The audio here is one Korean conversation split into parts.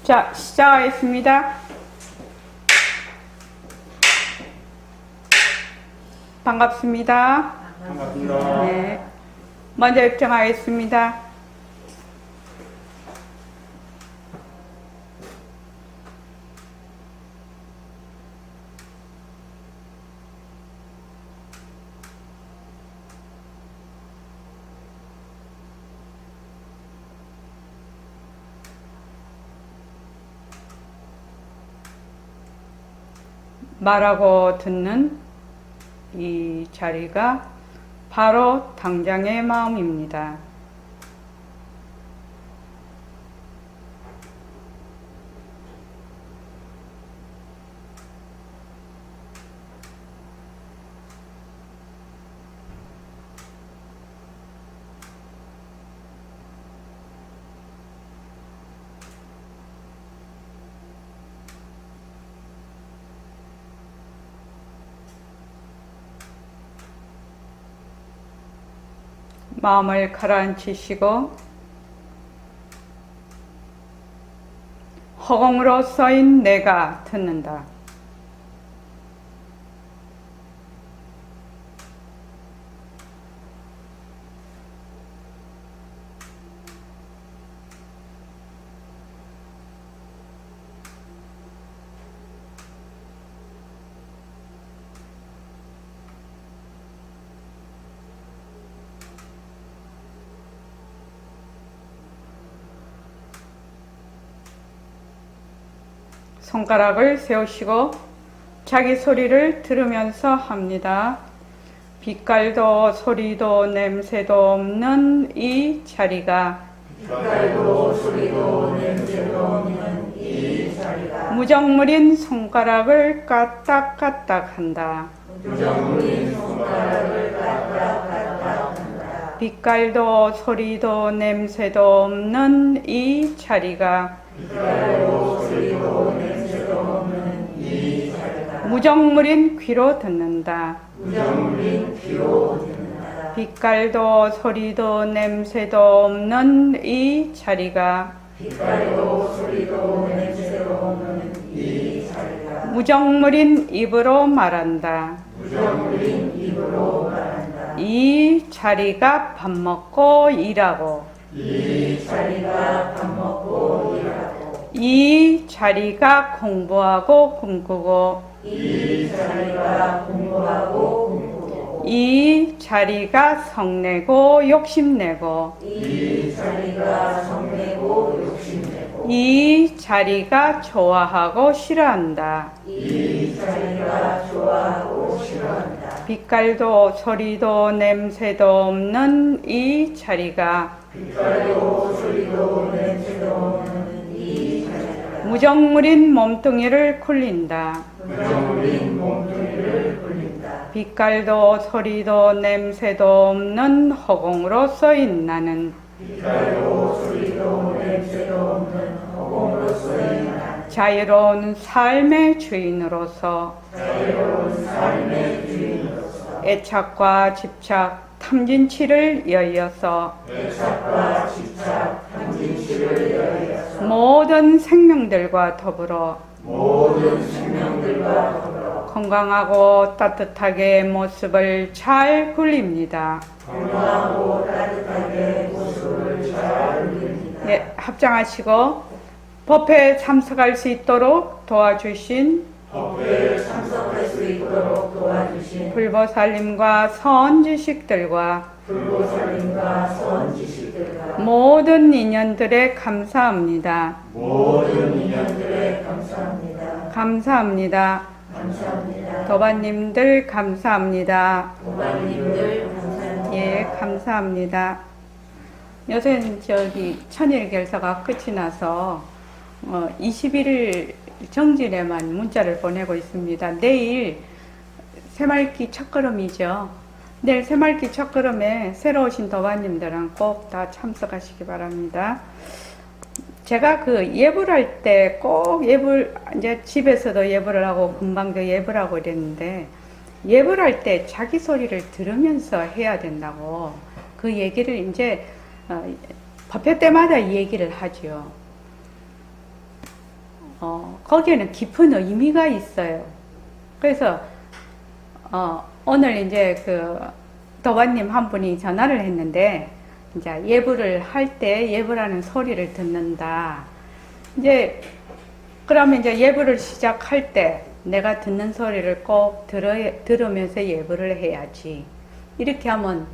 자, 시작하겠습니다. 반갑습니다. 반갑습니다. 네. 먼저 입장하겠습니다. 말하고 듣는 이 자리가 바로 당장의 마음입니다. 마음을 가라앉히시고 허공으로 써인 내가 듣는다. 손가락을 세우시고 자기 소리를 들으면서 합니다. 빛깔도 소리도 냄새도 없는 이 자리가 빛깔도 소리도 냄새도 없는 이 자리가 무정물인 손가락을 까딱까딱 한다. 무정물인 손가락을 까딱까딱 한다. 빛깔도 소리도 냄새도 없는 이 자리가 빛깔도 소리도 냄새도 없는 이 자리가 무정물인 귀로 듣는다. 무정물인 귀로 듣는다. 빛깔도 소리도 냄새도 없는 이 자리가 빛깔도 소리도 냄새도 없는 이 자리가 무정물인 입으로 말한다. 무정물인 입으로 말한다. 이 자리가 밥 먹고 일하고 이 자리가 밥 먹고 일하고 이 자리가 공부하고 꿈꾸고 이 자리가 공부하고 꿈꾸고 이 자리가 성내고 욕심내고 이 자리가 성내고 욕심내고 이 자리가 좋아하고 싫어한다. 이 자리가 좋아하고 싫어한다. 빛깔도 소리도 냄새도 없는 이 자리가 빛깔도 소리도 냄새도 없는 이 자리가 무정물인 몸뚱이를 굴린다. 무정물인 몸뚱이를 굴린다. 빛깔도 소리도 냄새도 없는 허공으로 써인 나는 빛깔도 소리도 냄새도 없는 허공으로서의 나는 자유로운 삶의 주인으로서 자유로운 삶의 주인으로서 애착과 집착, 탐진치를 여의어서 애착과 집착, 탐진치를 여의어서 모든 생명들과 더불어 모든 생명들과 더불어 건강하고 따뜻하게 모습을 잘 굴립니다. 건강하고 따뜻하게 모습을 잘 굴립니다. 예, 합장하시고 법회에 참석할 수 있도록 도와주신 법회에 참석할 수 있도록 도와주신 불보살님과 선지식들과 불보살님과 선지식들과 모든 인연들에 감사합니다. 모든 인연들에 감사합니다. 감사합니다. 감사합니다. 도반님들 감사합니다. 도반님들 감사합니다. 예, 감사합니다. 요새는 천일 결사가 끝이 나서 21일 정진에만 문자를 보내고 있습니다. 내일 새말기 첫걸음이죠. 내일 새말기 첫걸음에 새로 오신 도반님들은 꼭 다 참석하시기 바랍니다. 제가 그 예불 할 때 꼭 이제 집에서도 예불을 하고 금방도 예불 하고 이랬는데, 예불 할 때 자기 소리를 들으면서 해야 된다고 그 얘기를 이제 법회 때마다 얘기를 하죠. 거기에는 깊은 의미가 있어요. 그래서 오늘 이제 그 도반님 한 분이 전화를 했는데, 이제 예불을 할 때 예불하는 소리를 듣는다. 이제 그러면 이제 예불을 시작할 때 내가 듣는 소리를 꼭 들으면서 예불을 해야지. 이렇게 하면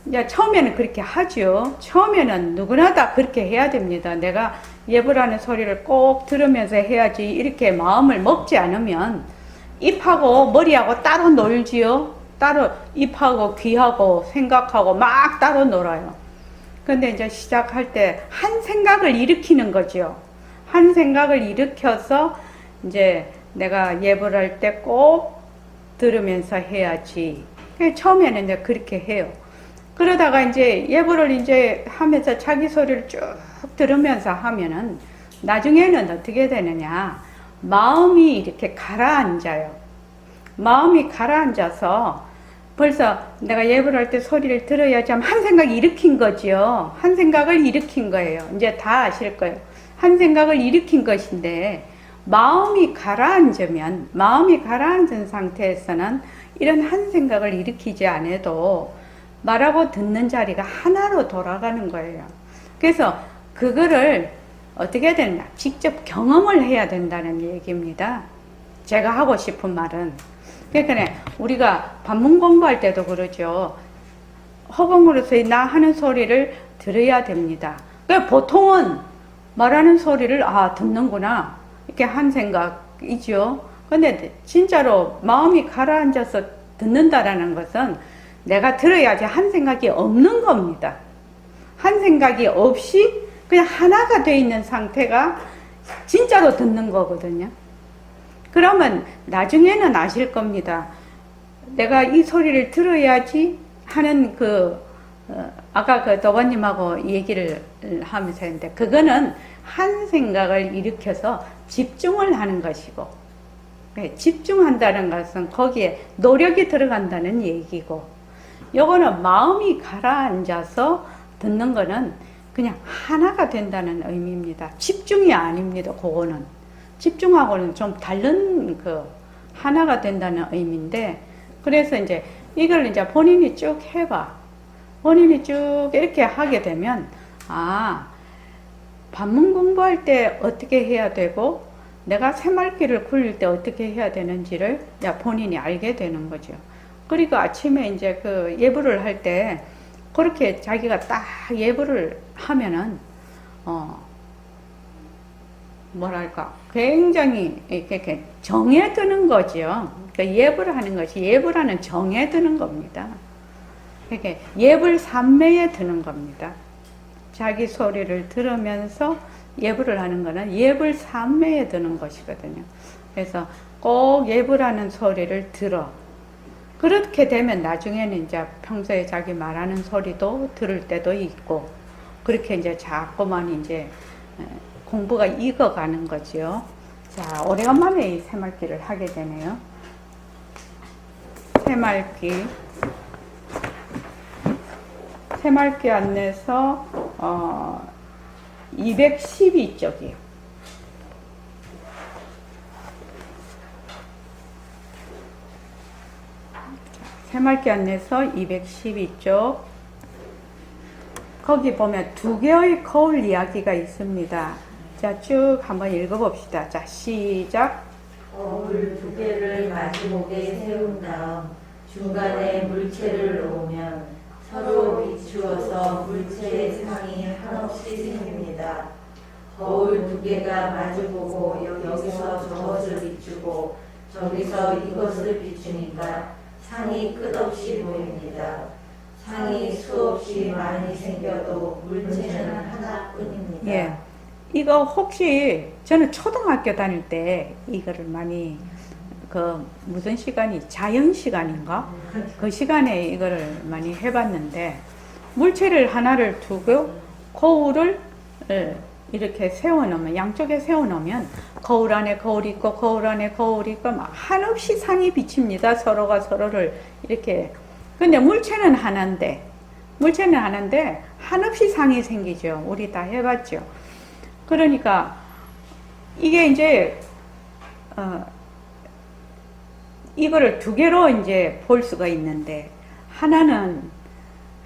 이제 처음에는 그렇게 하죠. 처음에는 누구나 다 그렇게 해야 됩니다. 내가 예불하는 소리를 꼭 들으면서 해야지. 이렇게 마음을 먹지 않으면 입하고 머리하고 따로 놀지요. 따로 입하고 귀하고 생각하고 막 따로 놀아요. 근데 이제 시작할 때 한 생각을 일으키는 거죠. 한 생각을 일으켜서 이제 내가 예불할 때 꼭 들으면서 해야지. 처음에는 이제 그렇게 해요. 그러다가 이제 예불을 이제 하면서 자기 소리를 쭉 들으면서 하면은 나중에는 어떻게 되느냐. 마음이 이렇게 가라앉아요. 마음이 가라앉아서 벌써 내가 예불할 때 소리를 들어야지 하면 한 생각이 일으킨 거지요. 한 생각을 일으킨 거예요. 이제 다 아실 거예요. 한 생각을 일으킨 것인데 마음이 가라앉으면, 마음이 가라앉은 상태에서는 이런 한 생각을 일으키지 않아도 말하고 듣는 자리가 하나로 돌아가는 거예요. 그래서 그거를 어떻게 해야 되나? 직접 경험을 해야 된다는 얘기입니다. 제가 하고 싶은 말은. 그러니까 우리가 반문 공부할 때도 그러죠. 허공으로서의 나 하는 소리를 들어야 됩니다. 그러니까 보통은 말하는 소리를 듣는구나 이렇게 한 생각이죠. 근데 진짜로 마음이 가라앉아서 듣는다라는 것은 내가 들어야지 한 생각이 없는 겁니다. 한 생각이 없이 그냥 하나가 돼 있는 상태가 진짜로 듣는 거거든요. 그러면 나중에는 아실 겁니다. 내가 이 소리를 들어야지 하는 아까 그 도반님하고 얘기를 하면서 했는데, 그거는 한 생각을 일으켜서 집중을 하는 것이고, 집중한다는 것은 거기에 노력이 들어간다는 얘기고, 요거는 마음이 가라앉아서 듣는 거는 그냥 하나가 된다는 의미입니다. 집중이 아닙니다. 그거는 집중하고는 좀 다른 하나가 된다는 의미인데, 그래서 이제 이걸 이제 본인이 쭉 해봐. 본인이 쭉 이렇게 하게 되면 반문 공부할 때 어떻게 해야 되고 내가 새말귀를 굴릴 때 어떻게 해야 되는지를 본인이 알게 되는 거죠. 그리고 아침에 이제 그 예불을 할 때 그렇게 자기가 딱 예불을 하면은 뭐랄까 굉장히 이렇게 정에 드는 거죠. 그러니까 예불을 하는 것이 예불하는 정에 드는 겁니다. 이렇게 예불 삼매에 드는 겁니다. 자기 소리를 들으면서 예불을 하는 거는 예불 삼매에 드는 것이거든요. 그래서 꼭 예불하는 소리를 들어. 그렇게 되면 나중에는 이제 평소에 자기 말하는 소리도 들을 때도 있고, 그렇게 이제 자꾸만 이제 공부가 익어가는 거죠. 자, 오래간만에 이 새말귀를 하게 되네요. 새말귀 안내서 212쪽이에요. 새말귀 안내서 212쪽. 거기 보면 두 개의 거울 이야기가 있습니다. 자, 쭉 한번 읽어봅시다. 자, 시작. 거울 두 개를 마주보게 세운 다음 중간에 물체를 놓으면 서로 비추어서 물체의 상이 한없이 생깁니다. 거울 두 개가 마주보고 여기서 저것을 비추고 저기서 이것을 비추니까 상이 끝없이 보입니다. 상이 수없이 많이 생겨도 물체는 하나뿐입니다. 예. 이거 혹시 저는 초등학교 다닐 때 이거를 많이 무슨 시간이 자연 시간인가? 그 시간에 이거를 많이 해봤는데, 물체를 하나를 두고 거울을 이렇게 세워놓으면, 양쪽에 세워놓으면 거울 안에 거울이 있고 거울 안에 거울이 있고 막 한없이 상이 비칩니다. 서로가 서로를 이렇게. 근데 물체는 하나인데 한없이 상이 생기죠. 우리 다 해봤죠. 그러니까 이게 이제 이거를 두 개로 이제 볼 수가 있는데, 하나는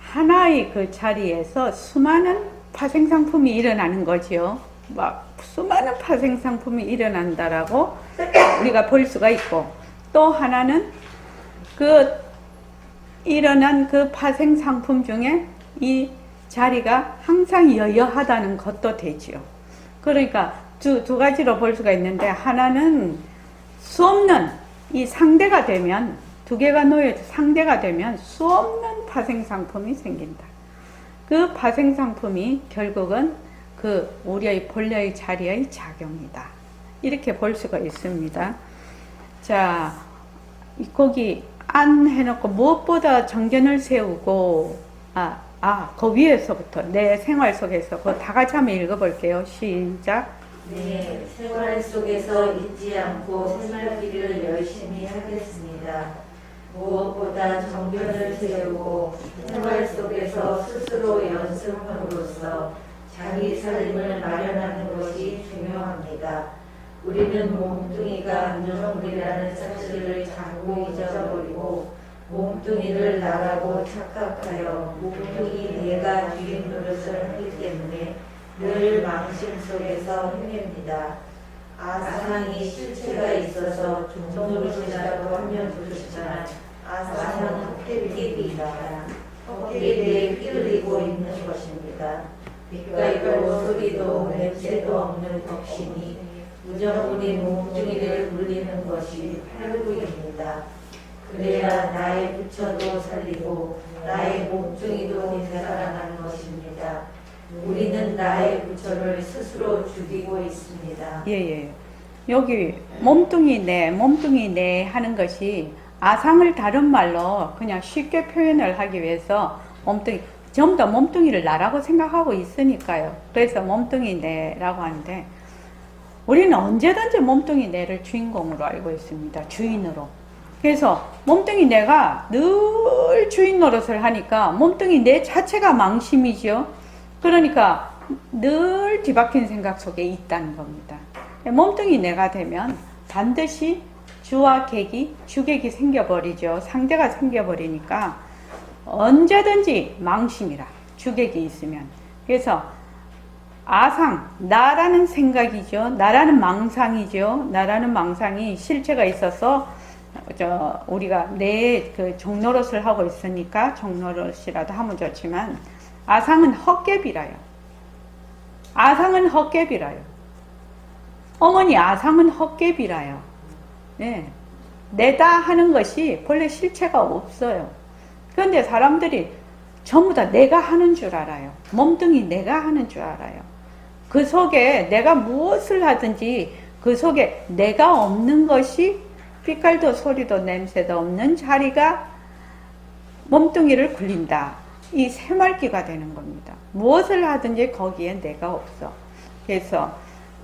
하나의 그 자리에서 수많은 파생상품이 일어나는 거죠. 막 수많은 파생상품이 일어난다라고 우리가 볼 수가 있고, 또 하나는 그 일어난 그 파생상품 중에 이 자리가 항상 여여하다는 것도 되지요. 그러니까 두 가지로 볼 수가 있는데, 하나는 수 없는 이 상대가 되면, 두 개가 놓여져 상대가 되면 수 없는 파생상품이 생긴다. 그 파생상품이 결국은 그 우리의 본래의 자리의 작용이다. 이렇게 볼 수가 있습니다. 자, 거기 안 해놓고 무엇보다 정견을 세우고, 그 위에서부터 내 생활 속에서 그거 다 같이 한번 읽어볼게요. 시작. 네, 생활 속에서 잊지 않고 생활기를 열심히 하겠습니다. 무엇보다 정견을 세우고 생활 속에서 스스로 연습함으로써 자기 살림을 마련하는 것이 중요합니다. 우리는 몸뚱이가 안전물이라는 사실을 자꾸 잊어버리고 몸뚱이를 나라고 착각하여 몸뚱이 내가 주인 노릇을 하기 때문에 늘 망신 속에서 헤맵니다. 아상이 실체가 있어서 종노릇이라고 하면 좋지만 아상은 헛개비이다. 헛개비에 끼흘리고 있는 것입니다. 빛깔도 소리도 냄새도 없는 덕심이 무정부리 몸뚱이를 물리는 것이 팔구입니다. 그래야 나의 부처도 살리고 나의 몸뚱이도 되살아나는 것입니다. 우리는 나의 부처를 스스로 죽이고 있습니다. 예. 여기 몸뚱이 내 하는 것이 아상을 다른 말로 그냥 쉽게 표현을 하기 위해서 몸뚱이, 전부 다 몸뚱이를 나라고 생각하고 있으니까요. 그래서 몸뚱이 내라고 하는데, 우리는 언제든지 몸뚱이 내를 주인공으로 알고 있습니다. 주인으로. 그래서 몸뚱이 내가 늘 주인 노릇을 하니까 몸뚱이 내 자체가 망심이죠. 그러니까 늘 뒤바뀐 생각 속에 있다는 겁니다. 몸뚱이 내가 되면 반드시 주와 객이, 주객이 생겨버리죠. 상대가 생겨버리니까 언제든지 망심이라, 주객이 있으면. 그래서 아상, 나라는 생각이죠. 나라는 망상이죠. 나라는 망상이 실체가 있어서 우리가 내 그 종노릇을 하고 있으니까 종노릇이라도 하면 좋지만, 아상은 헛개비라요. 아상은 헛개비라요. 어머니, 아상은 헛개비라요. 네. 내다 하는 것이 본래 실체가 없어요. 그런데 사람들이 전부 다 내가 하는 줄 알아요. 몸뚱이 내가 하는 줄 알아요. 그 속에 내가 무엇을 하든지 그 속에 내가 없는 것이, 빛깔도 소리도 냄새도 없는 자리가 몸뚱이를 굴린다. 이 새말기가 되는 겁니다. 무엇을 하든지 거기에 내가 없어. 그래서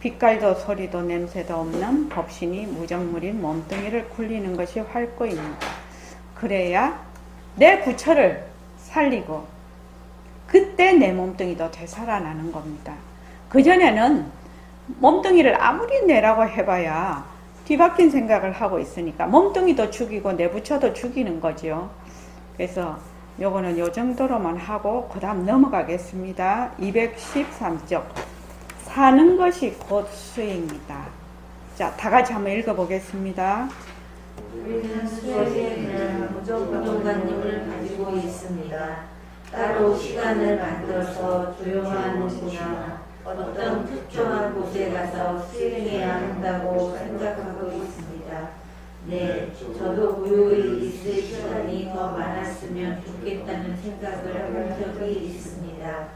빛깔도 소리도 냄새도 없는 법신이 무정물인 몸뚱이를 굴리는 것이 활구입니다. 그래야 내 부처를 살리고 그때 내 몸뚱이도 되살아나는 겁니다. 그전에는 몸뚱이를 아무리 내라고 해봐야 뒤바뀐 생각을 하고 있으니까 몸뚱이도 죽이고 내 부처도 죽이는 거죠. 그래서 요거는 요 정도로만 하고 그 다음 넘어가겠습니다. 213쪽. 사는 것이 곧 수행이다. 자, 다 같이 한번 읽어보겠습니다. 우리는 수행에는 무정부동관님을 가지고 있습니다. 따로 시간을 만들어서 조용한 곳이나 어떤 특정한 곳에 가서 수행해야 한다고 생각하고 있습니다. 네, 저도 고요히 있을 시간이 더 많았으면 좋겠다는 생각을 한 적이 있습니다.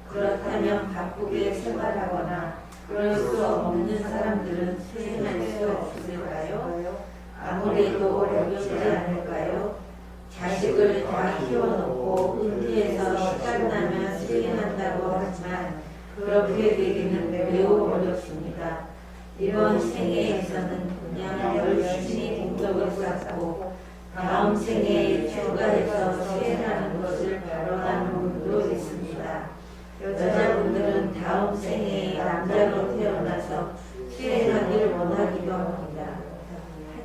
그렇다면 바쁘게 생활하거나 그럴 수 없는 사람들은 수행할 수 없을까요? 아무래도 어렵지 않을까요? 자식을 다 키워놓고 은퇴해서 시간 나면 수행한다고 하지만 그렇게 되기는 매우 어렵습니다. 이번 생애에서는 그냥 열심히 공덕을 쌓고 다음 생애에 추가해서 수행하는 것을 바라는 분도 있습니다. 여자분들은 다음 생애에 남자로 태어나서 수행하기를 원하기도 합니다.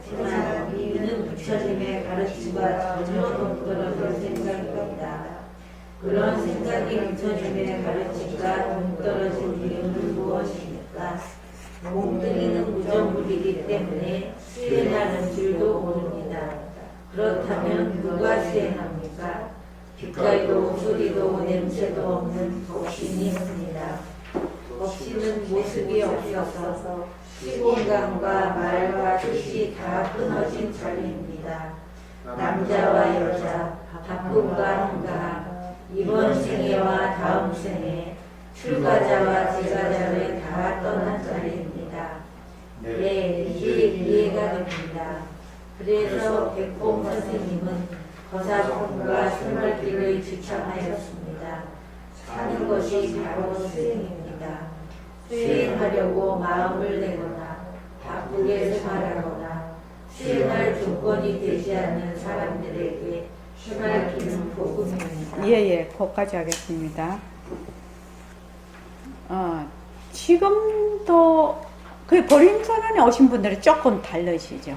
하지만 이는 부처님의 가르침과 전혀 동떨어진 생각입니다. 그런 생각이 부처님의 가르침과 동떨어진 이유는 무엇입니까? 몽둥이는 무정물이기 때문에 수행하는 줄도 모릅니다. 그렇다면 누가 수행합니까? 빛깔도 소리도 냄새도 없는 독신이 있습니다. 독신은 모습이 없어서 시공간과 말과 뜻이 다 끊어진 자리입니다. 남자와 여자, 바쁨과 한가함, 이번 생애와 다음 생애, 출가자와 제가자를 다 떠난 자리입니다. 네, 이제 이해가 됩니다. 그래서 백봉 선생님은 거사공과 생활길을 지창하였습니다. 사는 것이 바로 수행입니다. 수행하려고 마음을 내거나 바쁘게 생활하거나 수행할 조건이 되지 않는 사람들에게 해맑기는 복음입니다. 예, 거기까지 하겠습니다. 지금도 그 보림선언에 오신 분들은 조금 다르시죠.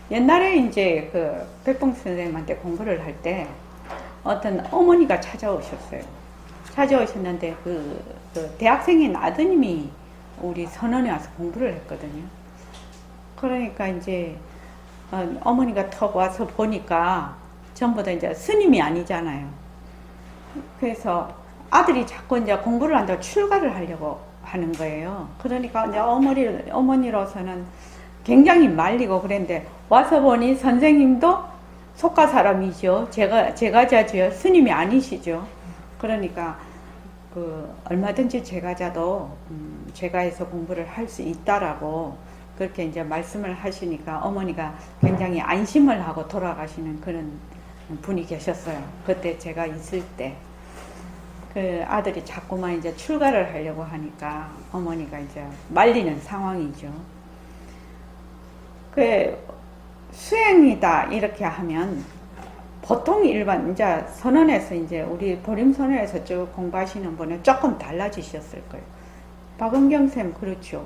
옛날에 이제 그 백봉 선생님한테 공부를 할 때 어떤 어머니가 찾아오셨어요. 찾아오셨는데 그 대학생인 아드님이 우리 선언에 와서 공부를 했거든요. 그러니까 이제 어머니가 턱 와서 보니까 전부 다 이제 스님이 아니잖아요. 그래서 아들이 자꾸 이제 공부를 한다고 출가를 하려고 하는 거예요. 그러니까 이제 어머니로서는 굉장히 말리고 그랬는데 와서 보니 선생님도 속가 사람이죠. 제가자죠. 스님이 아니시죠. 그러니까 얼마든지 제가자도 제가해서 공부를 할 수 있다라고 그렇게 이제 말씀을 하시니까 어머니가 굉장히 안심을 하고 돌아가시는 그런 분이 계셨어요. 그때 제가 있을 때. 그 아들이 자꾸만 이제 출가를 하려고 하니까 어머니가 이제 말리는 상황이죠. 그 수행이다 이렇게 하면 보통 일반 이제 선언에서 이제 우리 보림선언에서 쭉 공부하시는 분은 조금 달라지셨을 거예요. 박은경 쌤 그렇죠.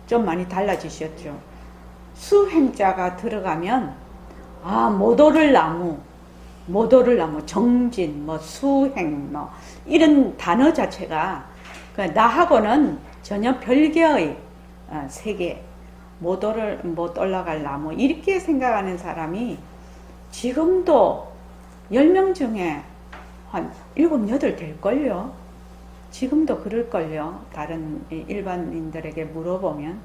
좀 많이 달라지셨죠. 수행자가 들어가면 못 오를 나무, 정진, 수행, 이런 단어 자체가 나하고는 전혀 별개의 세계, 못 올라갈 나무 이렇게 생각하는 사람이 지금도 10명 중에 한 7, 8 될걸요. 지금도 그럴걸요. 다른 일반인들에게 물어보면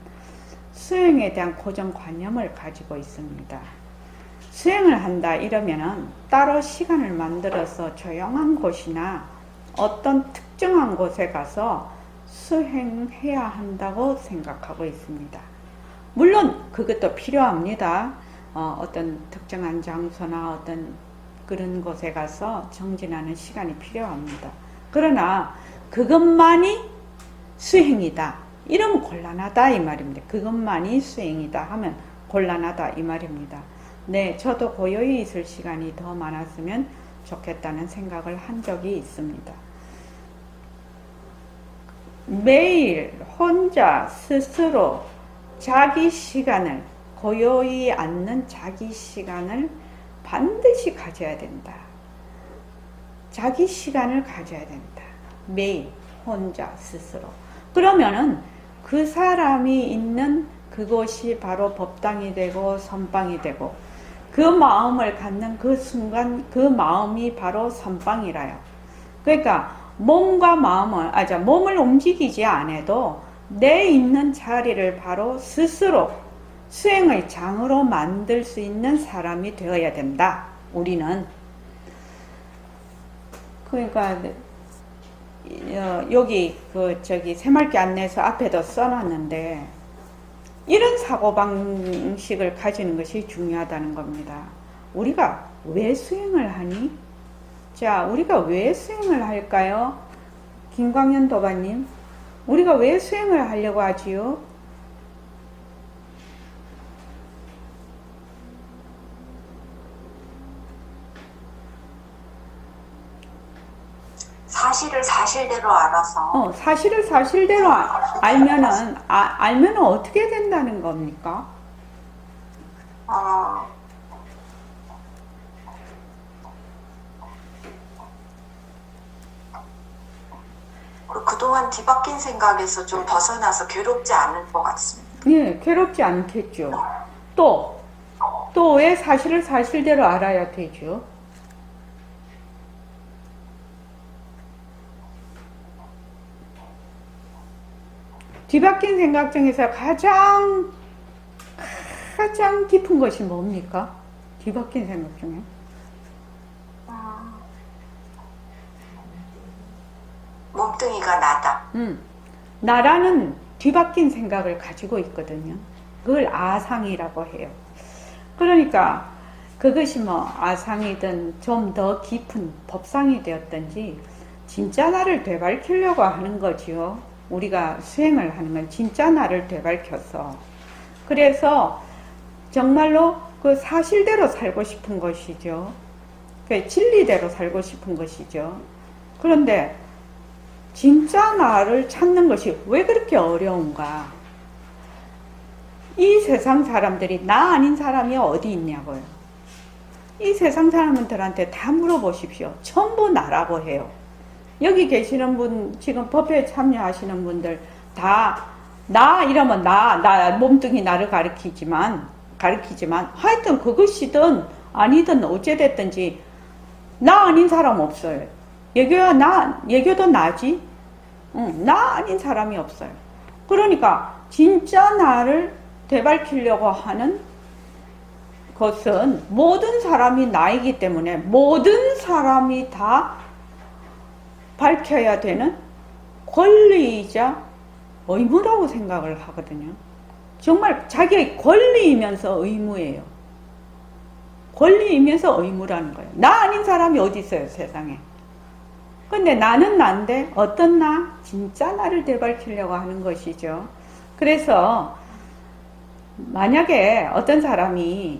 수행에 대한 고정관념을 가지고 있습니다. 수행을 한다 이러면은 따로 시간을 만들어서 조용한 곳이나 어떤 특정한 곳에 가서 수행해야 한다고 생각하고 있습니다. 물론 그것도 필요합니다. 어떤 특정한 장소나 어떤 그런 곳에 가서 정진하는 시간이 필요합니다. 그러나 그것만이 수행이다. 이러면 곤란하다 이 말입니다. 그것만이 수행이다 하면 곤란하다 이 말입니다. 네, 저도 고요히 있을 시간이 더 많았으면 좋겠다는 생각을 한 적이 있습니다. 매일 혼자 스스로 자기 시간을 고요히 앉는 자기 시간을 반드시 가져야 된다. 자기 시간을 가져야 된다. 매일 혼자 스스로. 그러면은 그 사람이 있는 그곳이 바로 법당이 되고 선방이 되고 그 마음을 갖는 그 순간 그 마음이 바로 선방이라요. 그러니까 몸과 몸을 움직이지 않아도 내 있는 자리를 바로 스스로 수행의 장으로 만들 수 있는 사람이 되어야 된다. 우리는. 그러니까 여기 새mar기 안내서 앞에도 써놨는데 이런 사고방식을 가지는 것이 중요하다는 겁니다. 우리가 왜 수행을 하니? 자, 우리가 왜 수행을 할까요? 김광현 도반님, 우리가 왜 수행을 하려고 하지요? 사실을 사실대로 알아서. 사실을 사실대로 알면은 어떻게 된다는 겁니까? 어, 그동안 뒤바뀐 생각에서 좀 벗어나서 괴롭지 않을 것 같습니다. 예, 괴롭지 않겠죠. 또 왜 사실을 사실대로 알아야 되죠? 뒤바뀐 생각 중에서 가장 깊은 것이 뭡니까? 뒤바뀐 생각 중에. 몸뚱이가 나다. 나라는 뒤바뀐 생각을 가지고 있거든요. 그걸 아상이라고 해요. 그러니까 그것이 뭐 아상이든 좀 더 깊은 법상이 되었든지 진짜 나를 되밝히려고 하는 거지요. 우리가 수행을 하는 건 진짜 나를 되밝혀서. 그래서 정말로 그 사실대로 살고 싶은 것이죠. 그 진리대로 살고 싶은 것이죠. 그런데 진짜 나를 찾는 것이 왜 그렇게 어려운가? 이 세상 사람들이 나 아닌 사람이 어디 있냐고요. 이 세상 사람들한테 다 물어보십시오. 전부 나라고 해요. 여기 계시는 분, 지금 법회에 참여하시는 분들 다 나 이러면 나 몸뚱이 나를 가리키지만 하여튼 그것이든 아니든 어찌됐든지 나 아닌 사람 없어요. 예교도 나지? 나 아닌 사람이 없어요. 그러니까 진짜 나를 되밝히려고 하는 것은 모든 사람이 나이기 때문에 모든 사람이 다 밝혀야 되는 권리이자 의무라고 생각을 하거든요. 정말 자기의 권리이면서 의무예요. 권리이면서 의무라는 거예요. 나 아닌 사람이 어디 있어요, 세상에. 근데 나는 난데 어떤 나? 진짜 나를 되밝히려고 하는 것이죠. 그래서 만약에 어떤 사람이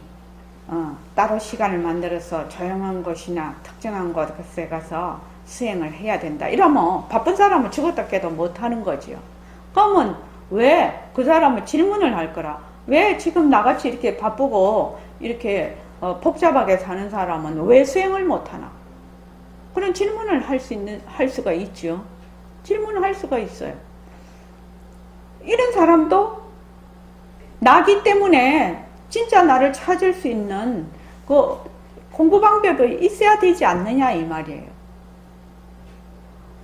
따로 시간을 만들어서 조용한 곳이나 특정한 곳에 가서 수행을 해야 된다. 이러면 바쁜 사람은 죽었다 깨도 못하는 거지요. 그러면 왜 그 사람은 질문을 할 거라. 왜 지금 나같이 이렇게 바쁘고 이렇게 복잡하게 사는 사람은 왜 수행을 못하나? 그런 질문을 할 수가 있죠. 질문을 할 수가 있어요. 이런 사람도 나기 때문에 진짜 나를 찾을 수 있는 그 공부 방법이 있어야 되지 않느냐 이 말이에요.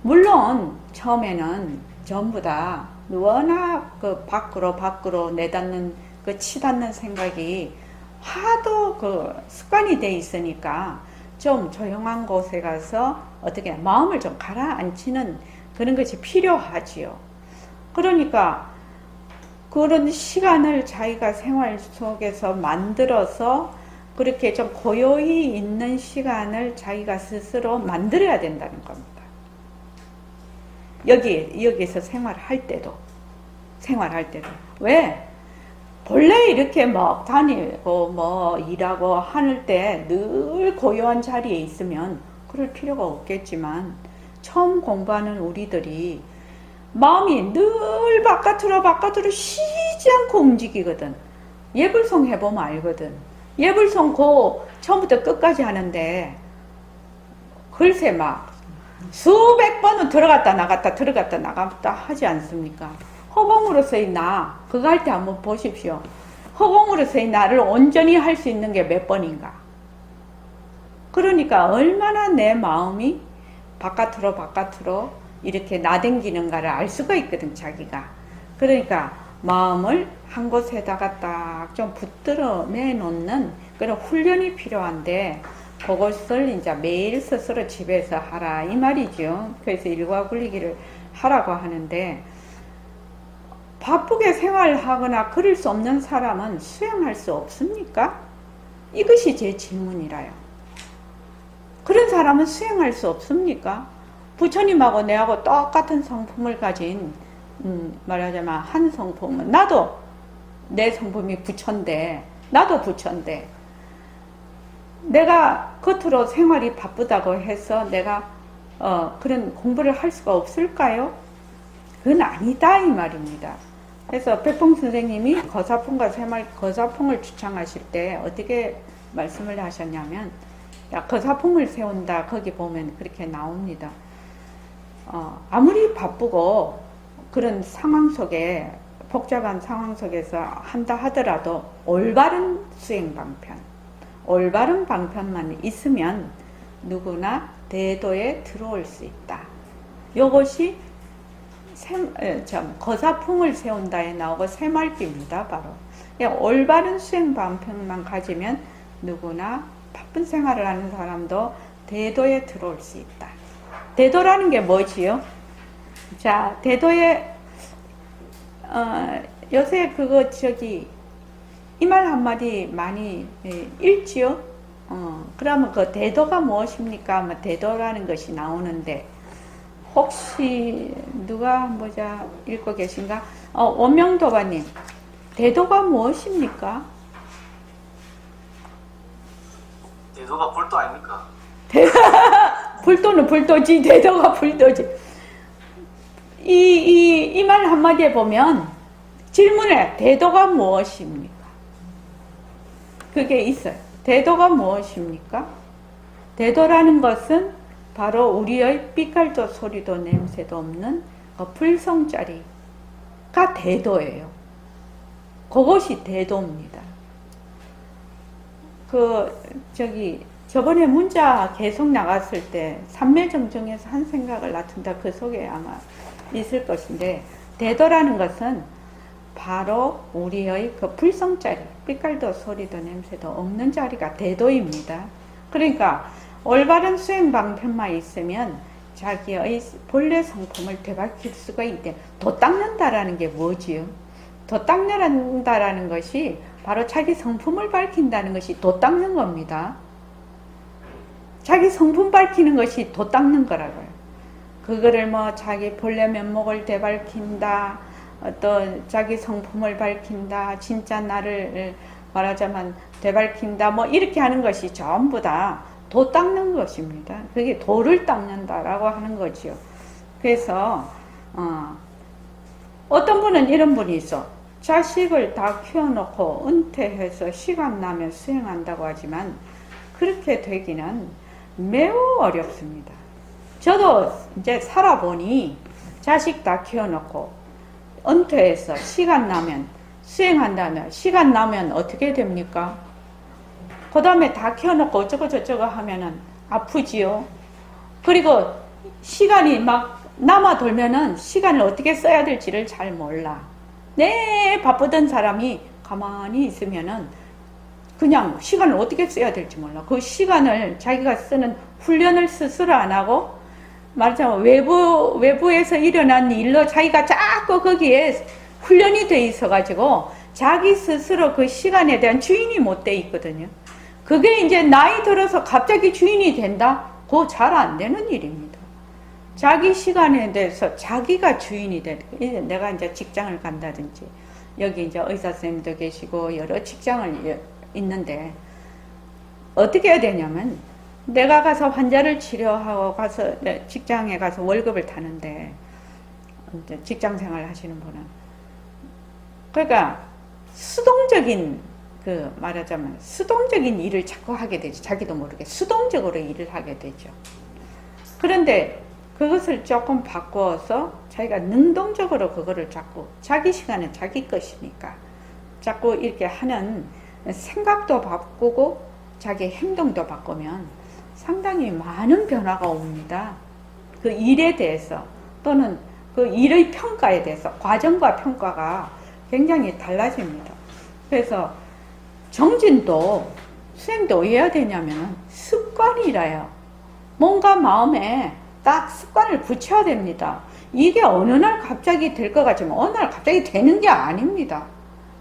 물론 처음에는 전부 다 워낙 그 밖으로 내닫는 그 치닫는 생각이 하도 그 습관이 돼 있으니까 좀 조용한 곳에 가서 어떻게 마음을 좀 가라앉히는 그런 것이 필요하지요. 그러니까 그런 시간을 자기가 생활 속에서 만들어서 그렇게 좀 고요히 있는 시간을 자기가 스스로 만들어야 된다는 겁니다. 여기서 생활할 때도. 왜? 본래 이렇게 막 다니고 뭐 일하고 하는 때 늘 고요한 자리에 있으면 그럴 필요가 없겠지만 처음 공부하는 우리들이 마음이 늘 바깥으로 쉬지 않고 움직이거든. 예불송 해보면 알거든. 예불송 처음부터 끝까지 하는데 글쎄 막 수백 번은 들어갔다 나갔다 하지 않습니까? 허공으로서의 나, 그거 할 때 한번 보십시오. 허공으로서의 나를 온전히 할 수 있는 게 몇 번인가? 그러니까 얼마나 내 마음이 바깥으로 이렇게 나댕기는가를 알 수가 있거든, 자기가. 그러니까 마음을 한 곳에다가 딱 좀 붙들어 매놓는 그런 훈련이 필요한데 그것을 이제 매일 스스로 집에서 하라 이 말이죠. 그래서 일과 굴리기를 하라고 하는데 바쁘게 생활하거나 그럴 수 없는 사람은 수행할 수 없습니까? 이것이 제 질문이라요. 그런 사람은 수행할 수 없습니까? 부처님하고 내하고 똑같은 성품을 가진 말하자면 한 성품은 나도 내 성품이 부처인데 나도 부처인데 내가 겉으로 생활이 바쁘다고 해서 내가 그런 공부를 할 수가 없을까요? 그건 아니다 이 말입니다. 그래서 백봉 선생님이 거사풍과 새말 거사풍을 주창하실 때 어떻게 말씀을 하셨냐면, 야, 거사풍을 세운다 거기 보면 그렇게 나옵니다. 아무리 바쁘고 그런 상황 속에 복잡한 상황 속에서 한다 하더라도 올바른 수행 방편, 올바른 방편만 있으면 누구나 대도에 들어올 수 있다. 이것이 거사풍을 세운다에 나오고 새말귀입니다. 바로 올바른 수행 방편만 가지면 누구나 바쁜 생활을 하는 사람도 대도에 들어올 수 있다. 대도라는 게 뭐지요? 자, 대도에 요새 그거 이 말 한마디 많이 읽지요? 그러면 그 대도가 무엇입니까? 뭐 대도라는 것이 나오는데, 혹시 누가 보자 읽고 계신가? 원명도바님, 대도가 무엇입니까? 대도가 불도 아닙니까? 불도는 불도지, 대도가 불도지. 이 말 한마디에 보면 질문에 대도가 무엇입니까? 그게 있어요. 대도가 무엇입니까? 대도라는 것은 바로 우리의 삐깔도 소리도 냄새도 없는 그 불성자리가 대도예요. 그것이 대도입니다. 저번에 문자 계속 나갔을 때 삼매정정에서 한 생각을 낳든다, 그 속에 아마 있을 것인데, 대도라는 것은 바로 우리의 그 불성자리, 삐깔도 소리도 냄새도 없는 자리가 대도입니다. 그러니까 올바른 수행 방편만 있으면 자기의 본래 성품을 되찾을 수가 있대. 도 닦는다라는 게 뭐지요? 도 닦는다라는 것이 바로 자기 성품을 밝힌다는 것이 도 닦는 겁니다. 자기 성품 밝히는 것이 도 닦는 거라고요. 그거를 뭐 자기 본래 면목을 되밝힌다, 또 자기 성품을 밝힌다, 진짜 나를 말하자면 되밝힌다, 뭐 이렇게 하는 것이 전부 다 도 닦는 것입니다. 그게 도를 닦는다라고 하는 거지요. 그래서 어떤 분은 이런 분이 있어. 자식을 다 키워놓고 은퇴해서 시간 나면 수행한다고 하지만 그렇게 되기는 매우 어렵습니다. 저도 이제 살아보니 자식 다 키워놓고 은퇴해서 시간 나면 수행한다면, 시간 나면 어떻게 됩니까? 그 다음에 다 키워놓고 어쩌고 저쩌고 하면은 아프지요. 그리고 시간이 막 남아 돌면은 시간을 어떻게 써야 될지를 잘 몰라. 바쁘던 사람이 가만히 있으면은 그냥 시간을 어떻게 써야 될지 몰라. 그 시간을 자기가 쓰는 훈련을 스스로 안 하고, 말하자면 외부에서 일어난 일로 자기가 자꾸 거기에 훈련이 돼 있어가지고 자기 스스로 그 시간에 대한 주인이 못 돼 있거든요. 그게 이제 나이 들어서 갑자기 주인이 된다? 그거 잘 안 되는 일입니다. 자기 시간에 대해서 자기가 주인이 돼. 내가 이제 직장을 간다든지, 여기 이제 의사선생님도 계시고 여러 직장을 있는데, 어떻게 해야 되냐면, 내가 가서 환자를 치료하고 가서 직장에 가서 월급을 타는데, 이제 직장 생활 하시는 분은, 그러니까 수동적인, 말하자면 수동적인 일을 자꾸 하게 되죠. 자기도 모르게 수동적으로 일을 하게 되죠. 그런데 그것을 조금 바꾸어서 자기가 능동적으로 그거를 자꾸, 자기 시간은 자기 것이니까 자꾸 이렇게 하는 생각도 바꾸고 자기 행동도 바꾸면 상당히 많은 변화가 옵니다. 그 일에 대해서, 또는 그 일의 평가에 대해서, 과정과 평가가 굉장히 달라집니다. 그래서 정진도, 수행도 왜 해야 되냐면 습관이라요. 뭔가 마음에 딱 습관을 붙여야 됩니다. 이게 어느 날 갑자기 될 것 같지만 어느 날 갑자기 되는 게 아닙니다.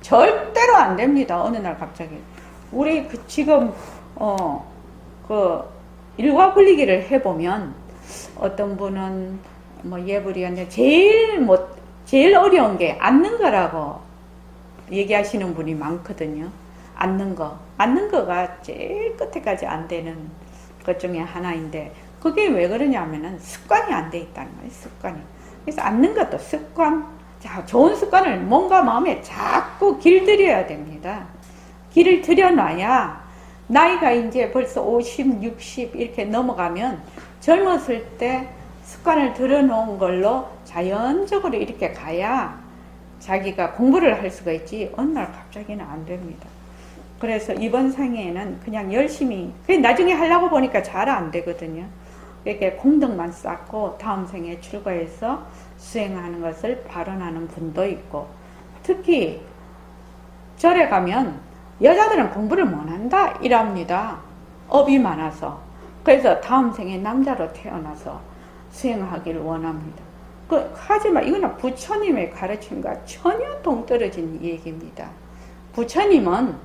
절대로 안 됩니다. 어느 날 갑자기. 우리 지금 일과 분리기를 해보면 어떤 분은 뭐 예불이었는데 제일 어려운 게 앉는 거라고 얘기하시는 분이 많거든요. 앉는 거가 제일 끝에까지 안 되는 것 중에 하나인데, 그게 왜 그러냐면은 습관이 안 돼 있다는 거예요. 습관이. 그래서 앉는 것도 습관. 자, 좋은 습관을 몸과 마음에 자꾸 길들여야 됩니다. 길을 들여놔야 나이가 이제 벌써 50, 60 이렇게 넘어가면 젊었을 때 습관을 들여놓은 걸로 자연적으로 이렇게 가야 자기가 공부를 할 수가 있지 어느 날 갑자기는 안 됩니다. 그래서 이번 생에는 그냥 열심히 나중에 하려고 보니까 잘 안 되거든요. 이렇게 공덕만 쌓고 다음 생에 출가해서 수행하는 것을 발언하는 분도 있고, 특히 절에 가면 여자들은 공부를 못한다 이랍니다. 업이 많아서. 그래서 다음 생에 남자로 태어나서 수행하기를 원합니다. 하지만 이거는 부처님의 가르침과 전혀 동떨어진 얘기입니다. 부처님은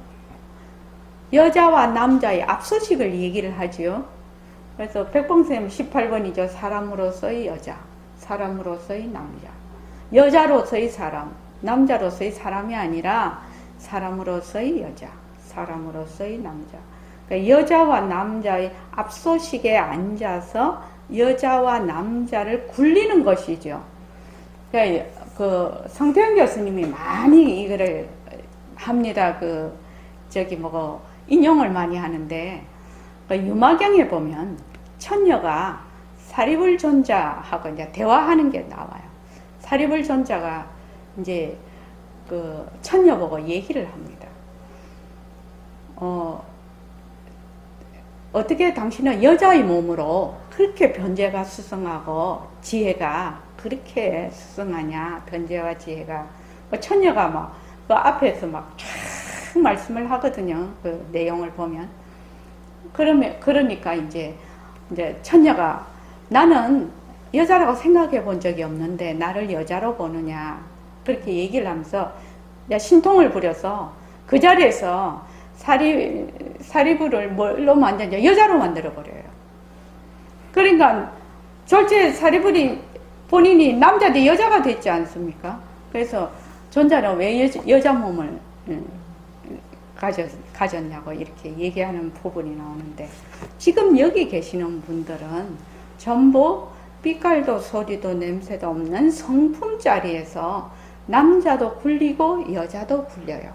여자와 남자의 앞서식을 얘기를 하지요. 그래서 백봉쌤 18번이죠. 사람으로서의 여자, 사람으로서의 남자, 여자로서의 사람, 남자로서의 사람이 아니라 사람으로서의 여자, 사람으로서의 남자. 그러니까 여자와 남자의 앞서식에 앉아서 여자와 남자를 굴리는 것이죠. 그러니까 그 성태현 교수님이 많이 이거를 합니다. 인용을 많이 하는데, 유마경에 보면 천녀가 사리불 존자하고 이제 대화하는 게 나와요. 사리불 존자가 이제 그 천녀 보고 얘기를 합니다. 어떻게 당신은 여자의 몸으로 그렇게 변제가 수승하고 지혜가 그렇게 수승하냐, 변제와 지혜가. 천녀가 막 그 앞에서 막 쫙 말씀을 하거든요. 그 내용을 보면. 그러니까 이제 천녀가 나는 여자라고 생각해 본 적이 없는데 나를 여자로 보느냐, 그렇게 얘기를 하면서 신통을 부려서 그 자리에서 사리불을 뭘로 만드냐, 여자로 만들어 버려요. 그러니까 졸제 사리불이 본인이 남자 대 여자가 됐지 않습니까? 그래서 존자는 왜 여자 몸을 가졌냐고 이렇게 얘기하는 부분이 나오는데, 지금 여기 계시는 분들은 전부 빛깔도 소리도 냄새도 없는 성품 자리에서 남자도 굴리고 여자도 굴려요.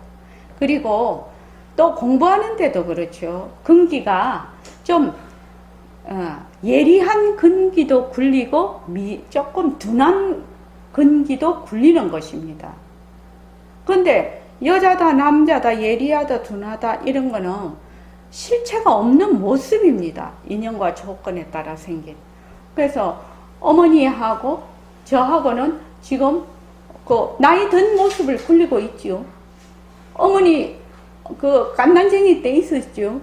그리고 또 공부하는데도 그렇죠. 근기가 좀 예리한 근기도 굴리고 조금 둔한 근기도 굴리는 것입니다. 근데 여자다 남자다 예리하다 둔하다 이런 거는 실체가 없는 모습입니다. 인연과 조건에 따라 생긴. 그래서 어머니하고 저하고는 지금 그 나이 든 모습을 굴리고 있지요. 어머니 그 갓난쟁이 때 있었죠.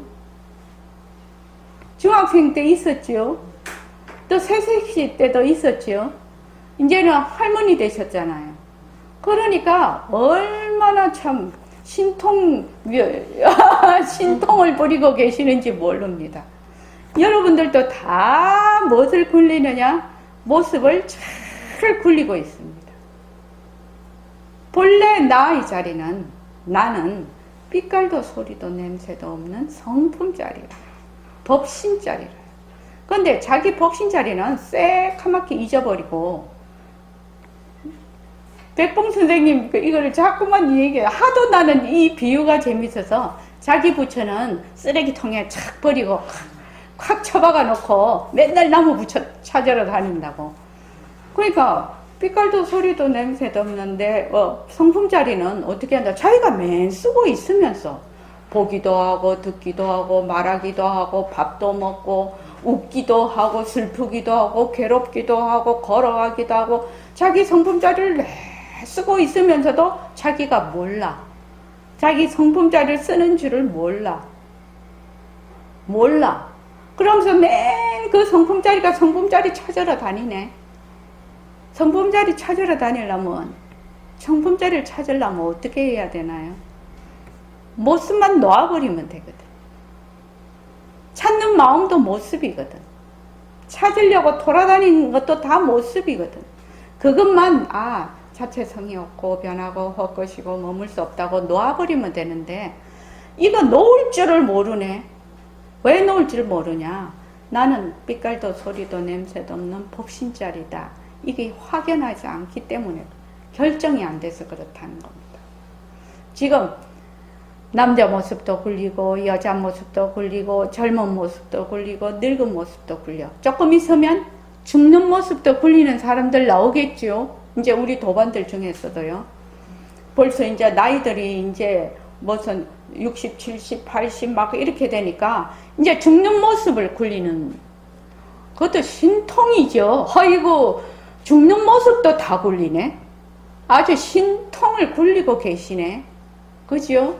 중학생 때 있었죠. 또 새색시 때도 있었죠. 이제는 할머니 되셨잖아요. 그러니까 얼마나 참 신통을 부리고 계시는지 모릅니다. 여러분들도 다 무엇을 굴리느냐? 모습을 잘 굴리고 있습니다. 본래 나의 자리는, 나는 빛깔도 소리도 냄새도 없는 성품자리라, 법신자리라. 그런데 자기 법신자리는 새카맣게 잊어버리고, 백봉 선생님 이거를 자꾸만 얘기해요. 하도 나는 이 비유가 재밌어서 자기 부처는 쓰레기통에 착 버리고 콱 처박아 놓고 맨날 나무 부처 찾으러 다닌다고. 그러니까 빛깔도 소리도 냄새도 없는데 성품자리는 어떻게 한다? 자기가 맨 쓰고 있으면서 보기도 하고 듣기도 하고 말하기도 하고 밥도 먹고 웃기도 하고 슬프기도 하고 괴롭기도 하고 걸어가기도 하고 자기 성품자리를 쓰고 있으면서도 자기가 몰라. 자기 성품자리를 쓰는 줄을 몰라. 그러면서 맨 그 성품자리가 성품자리 찾으러 다니네. 성품자리 찾으러 다니려면, 성품자리를 찾으려면 어떻게 해야 되나요? 모습만 놓아버리면 되거든. 찾는 마음도 모습이거든. 찾으려고 돌아다니는 것도 다 모습이거든. 그것만 자체성이 없고 변하고 헛것이고 머물 수 없다고 놓아버리면 되는데, 이거 놓을 줄을 모르네. 왜 놓을 줄 모르냐? 나는 빛깔도 소리도 냄새도 없는 법신자리다. 이게 확연하지 않기 때문에 결정이 안 돼서 그렇다는 겁니다. 지금 남자 모습도 굴리고 여자 모습도 굴리고 젊은 모습도 굴리고 늙은 모습도 굴려. 조금 있으면 죽는 모습도 굴리는 사람들 나오겠죠. 이제 우리 도반들 중에서도요. 벌써 이제 나이들이 이제 무슨 60, 70, 80 막 이렇게 되니까 이제 죽는 모습을 굴리는, 그것도 신통이죠. 아이고 죽는 모습도 다 굴리네. 아주 신통을 굴리고 계시네. 그죠?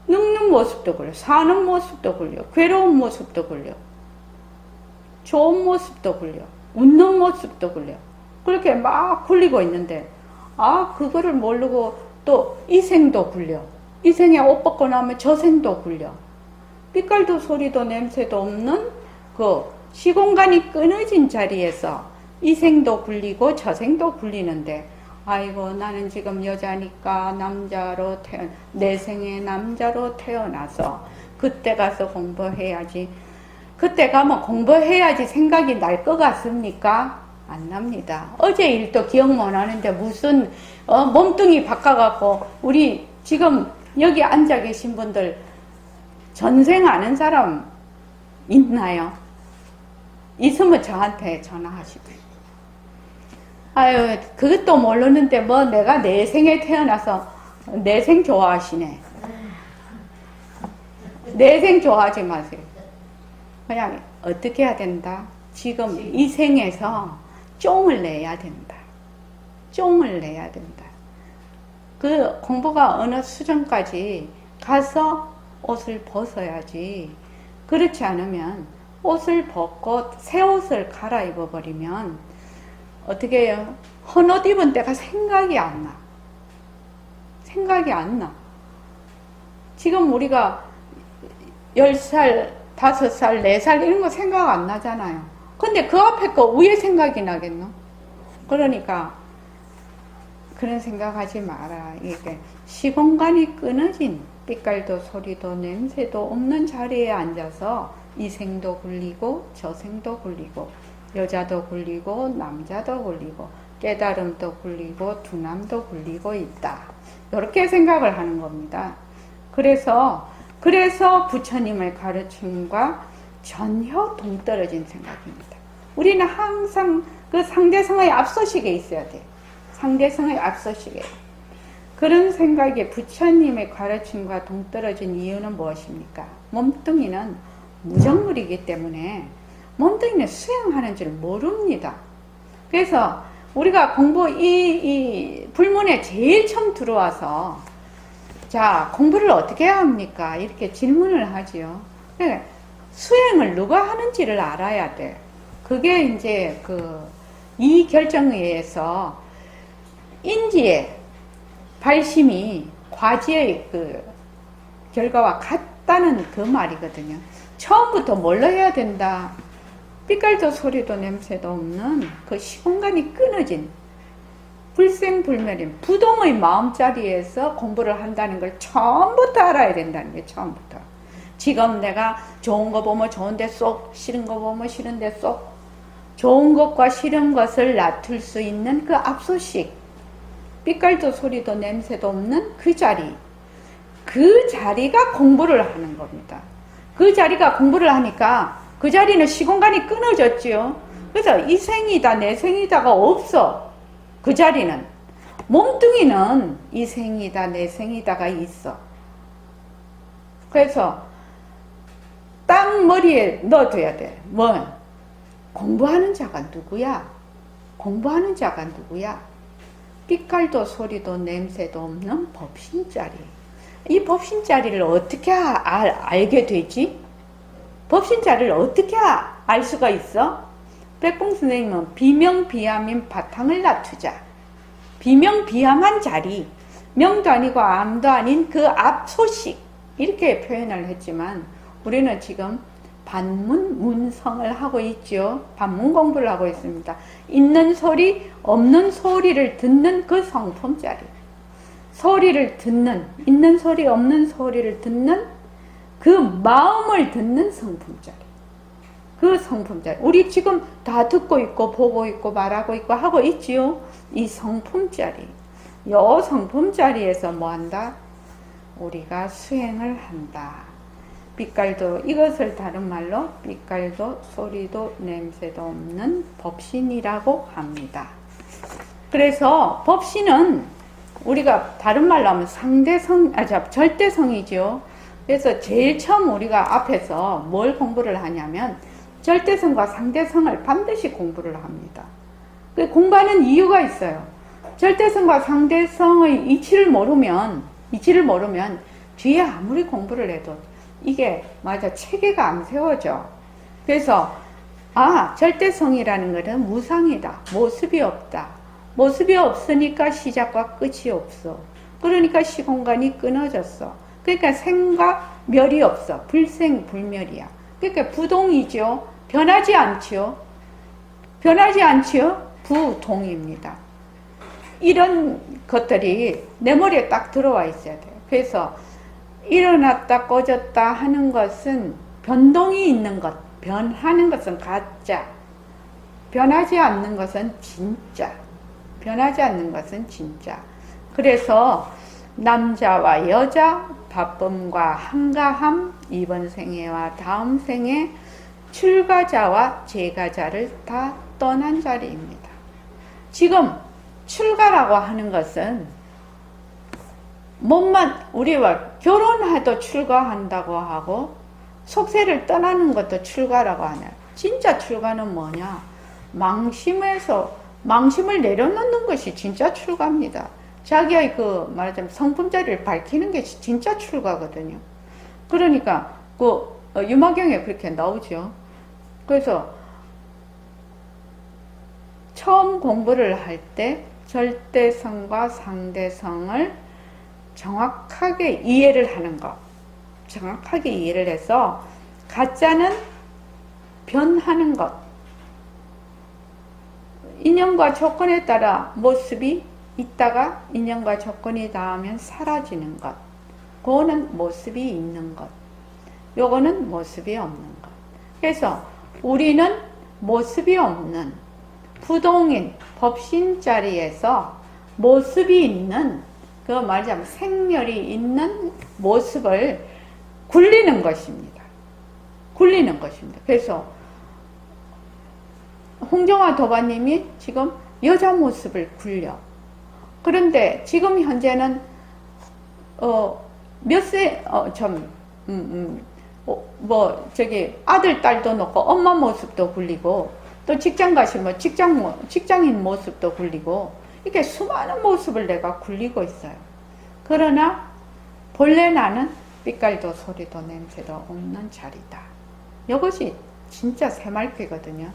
늙는 모습도 굴려, 사는 모습도 굴려, 괴로운 모습도 굴려, 좋은 모습도 굴려, 웃는 모습도 굴려. 그렇게 막 굴리고 있는데, 그거를 모르고 또 이 생도 굴려. 이 생에 옷 벗고 나면 저 생도 굴려. 빛깔도 소리도 냄새도 없는 그 시공간이 끊어진 자리에서 이 생도 굴리고 저 생도 굴리는데, 아이고 나는 지금 여자니까 내 생에 남자로 태어나서 그때 가서 공부해야지. 그때 가면 공부해야지 생각이 날 것 같습니까? 안 납니다. 어제 일도 기억 못 하는데 무슨 몸뚱이 바꿔갖고, 우리 지금 여기 앉아 계신 분들 전생 아는 사람 있나요? 있으면 저한테 전화하시고요. 아유, 그것도 모르는데 뭐 내가 내 생에 태어나서, 내 생 좋아하시네. 내 생 좋아하지 마세요. 그냥 어떻게 해야 된다? 지금 이 생에서 쫑을 내야 된다. 쫑을 내야 된다. 그 공부가 어느 수준까지 가서 옷을 벗어야지. 그렇지 않으면 옷을 벗고 새 옷을 갈아입어 버리면 어떻게 해요? 헌옷 입은 때가 생각이 안 나. 생각이 안 나. 지금 우리가 10살, 5살, 4살 이런 거 생각 안 나잖아요. 근데 그 앞에 거 위에 생각이 나겠노? 그러니까 그런 생각하지 마라. 이게 시공간이 끊어진 빛깔도 소리도 냄새도 없는 자리에 앉아서 이 생도 굴리고 저 생도 굴리고 여자도 굴리고 남자도 굴리고 깨달음도 굴리고 두남도 굴리고 있다. 이렇게 생각을 하는 겁니다. 그래서 부처님의 가르침과 전혀 동떨어진 생각입니다. 우리는 항상 그 상대성의 앞서식에 있어야 돼. 상대성의 앞서식에. 그런 생각에 부처님의 가르침과 동떨어진 이유는 무엇입니까? 몸뚱이는 무정물이기 때문에 몸뚱이는 수행하는 줄 모릅니다. 그래서 우리가 공부 이 불문에 제일 처음 들어와서 자, 공부를 어떻게 해야 합니까? 이렇게 질문을 하지요. 수행을 누가 하는지를 알아야 돼. 그게 이제 이 결정에 의해서 인지의 발심이 과지의 결과와 같다는 그 말이거든요. 처음부터 뭘로 해야 된다? 빛깔도 소리도 냄새도 없는 그 시공간이 끊어진 불생불멸인 부동의 마음자리에서 공부를 한다는 걸 처음부터 알아야 된다는 거예요. 처음부터. 지금 내가 좋은 거 보면 좋은데 쏙, 싫은 거 보면 싫은데 쏙, 좋은 것과 싫은 것을 놔둘 수 있는 그 압소식, 빛깔도 소리도 냄새도 없는 그 자리, 그 자리가 공부를 하는 겁니다. 그 자리가 공부를 하니까 그 자리는 시공간이 끊어졌지요. 그래서 이 생이다 내 생이다가 없어. 그 자리는. 몸뚱이는 이 생이다 내 생이다가 있어. 그래서 딱 머리에 넣어둬야 돼. 뭐? 공부하는 자가 누구야? 공부하는 자가 누구야? 빛깔도 소리도 냄새도 없는 법신자리. 이 법신자리를 어떻게 알게 되지? 법신자리를 어떻게 알 수가 있어? 백봉 선생님은 비명비암인 바탕을 놔두자. 비명비암한 자리, 명도 아니고 암도 아닌 그 앞소식, 이렇게 표현을 했지만 우리는 지금 반문문성을 하고 있죠. 반문 공부를 하고 있습니다. 있는 소리, 없는 소리를 듣는 그 성품자리. 소리를 듣는, 있는 소리, 없는 소리를 듣는 그 마음을 듣는 성품자리. 그 성품자리. 우리 지금 다 듣고 있고 보고 있고 말하고 있고 하고 있지요. 이 성품자리. 요 성품자리에서 뭐한다? 우리가 수행을 한다. 빛깔도, 이것을 다른 말로 빛깔도 소리도 냄새도 없는 법신이라고 합니다. 그래서 법신은 우리가 다른 말로 하면 절대성이죠. 그래서 제일 처음 우리가 앞에서 뭘 공부를 하냐면 절대성과 상대성을 반드시 공부를 합니다. 공부하는 이유가 있어요. 절대성과 상대성의 이치를 모르면 뒤에 아무리 공부를 해도 이게 체계가 안 세워져. 그래서 절대성이라는 것은 무상이다. 모습이 없다. 모습이 없으니까 시작과 끝이 없어. 그러니까 시공간이 끊어졌어. 그러니까 생과 멸이 없어. 불생불멸이야. 그러니까 부동이죠. 변하지 않지요. 부동입니다. 이런 것들이 내 머리에 딱 들어와 있어야 돼요. 그래서 일어났다 꺼졌다 하는 것은 변동이 있는 것, 변하는 것은 가짜, 변하지 않는 것은 진짜, 그래서 남자와 여자, 바쁨과 한가함, 이번 생애와 다음 생애, 출가자와 재가자를 다 떠난 자리입니다. 지금 출가라고 하는 것은 우리와 결혼해도 출가한다고 하고 속세를 떠나는 것도 출가라고 하네. 진짜 출가는 뭐냐? 망심을 내려놓는 것이 진짜 출가입니다. 자기의 말하자면 성품자리를 밝히는 게 진짜 출가거든요. 그러니까 유마경에 그렇게 나오죠. 그래서 처음 공부를 할 때 절대성과 상대성을 정확하게 이해를 하는 것. 정확하게 이해를 해서 가짜는 변하는 것. 인연과 조건에 따라 모습이 있다가 인연과 조건이 닿으면 사라지는 것. 그거는 모습이 있는 것. 요거는 모습이 없는 것. 그래서 우리는 모습이 없는 부동인 법신 자리에서 모습이 있는 말하자면 생멸이 있는 모습을 굴리는 것입니다. 그래서 홍정화 도바님이 지금 여자 모습을 굴려. 그런데 지금 현재는 아들 딸도 놓고 엄마 모습도 굴리고 또 직장 가시면 직장인 모습도 굴리고 이렇게 수많은 모습을 내가 굴리고 있어요. 그러나 본래 나는 빛깔도 소리도 냄새도 없는 자리다. 이것이 진짜 새말귀거든요.